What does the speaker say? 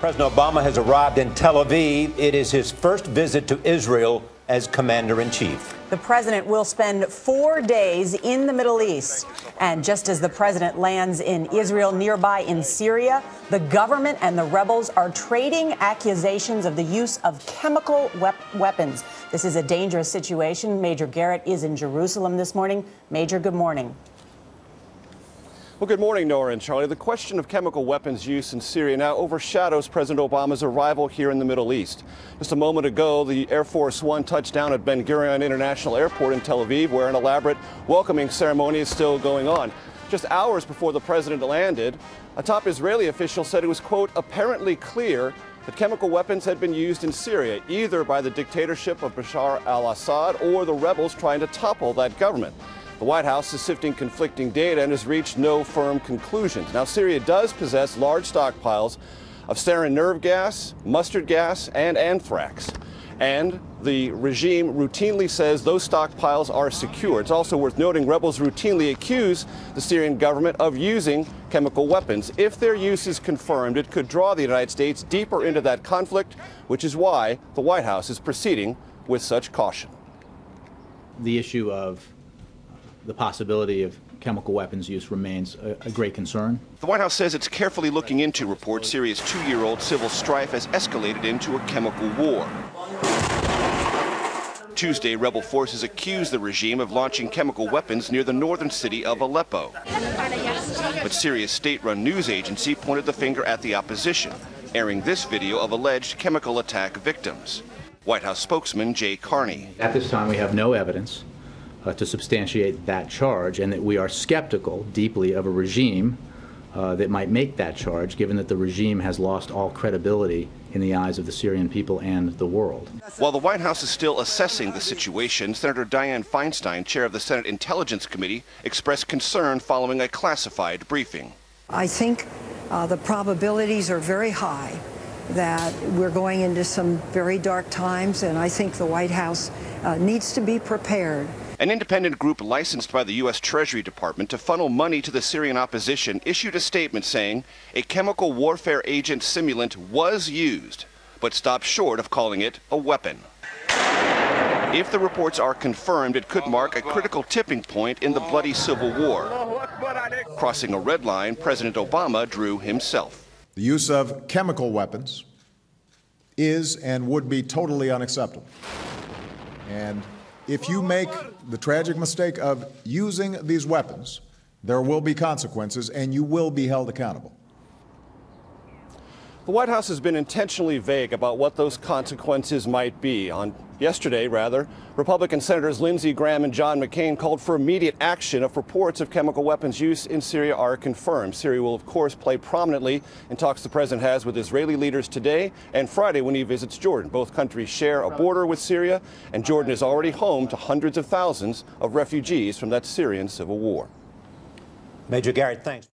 President Obama has arrived in Tel Aviv. It is his first visit to Israel as commander-in-chief. The president will spend 4 days in the Middle East. And just as the president lands in Israel, nearby in Syria, the government and the rebels are trading accusations of the use of chemical weapons. This is a dangerous situation. Major Garrett is in Jerusalem this morning. Major, good morning. Well, good morning, Nora and Charlie. The question of chemical weapons use in Syria now overshadows President Obama's arrival here in the Middle East. Just a moment ago, the Air Force One touched down at Ben Gurion International Airport in Tel Aviv, where an elaborate welcoming ceremony is still going on. Just hours before the president landed, a top Israeli official said it was, quote, apparently clear that chemical weapons had been used in Syria, either by the dictatorship of Bashar al-Assad or the rebels trying to topple that government. The White House is sifting conflicting data and has reached no firm conclusions. Now, Syria does possess large stockpiles of sarin nerve gas, mustard gas, and anthrax. And the regime routinely says those stockpiles are secure. It's also worth noting rebels routinely accuse the Syrian government of using chemical weapons. If their use is confirmed, it could draw the United States deeper into that conflict, which is why the White House is proceeding with such caution. The issue of the possibility of chemical weapons use remains a great concern. The White House says it's carefully looking into reports Syria's 2-year-old civil strife has escalated into a chemical war. Tuesday, rebel forces accused the regime of launching chemical weapons near the northern city of Aleppo. But Syria's state-run news agency pointed the finger at the opposition, airing this video of alleged chemical attack victims. White House spokesman Jay Carney. At this time, we have no evidence to substantiate that charge, and that we are skeptical deeply of a regime that might make that charge, given that the regime has lost all credibility in the eyes of the Syrian people and the world. While the White House is still assessing the situation, Senator Dianne Feinstein, chair of the Senate Intelligence Committee, expressed concern following a classified briefing. I think the probabilities are very high that we're going into some very dark times, and I think the White House needs to be prepared. An independent group licensed by the U.S. Treasury Department to funnel money to the Syrian opposition issued a statement saying a chemical warfare agent simulant was used, but stopped short of calling it a weapon. If the reports are confirmed, it could mark a critical tipping point in the bloody civil war. Crossing a red line President Obama drew himself. The use of chemical weapons is and would be totally unacceptable. And if you make the tragic mistake of using these weapons, there will be consequences and you will be held accountable. The White House has been intentionally vague about what those consequences might be. Yesterday, Republican Senators Lindsey Graham and John McCain called for immediate action if reports of chemical weapons use in Syria are confirmed. Syria will, of course, play prominently in talks the president has with Israeli leaders today and Friday when he visits Jordan. Both countries share a border with Syria, and Jordan is already home to hundreds of thousands of refugees from that Syrian civil war. Major Garrett, thanks.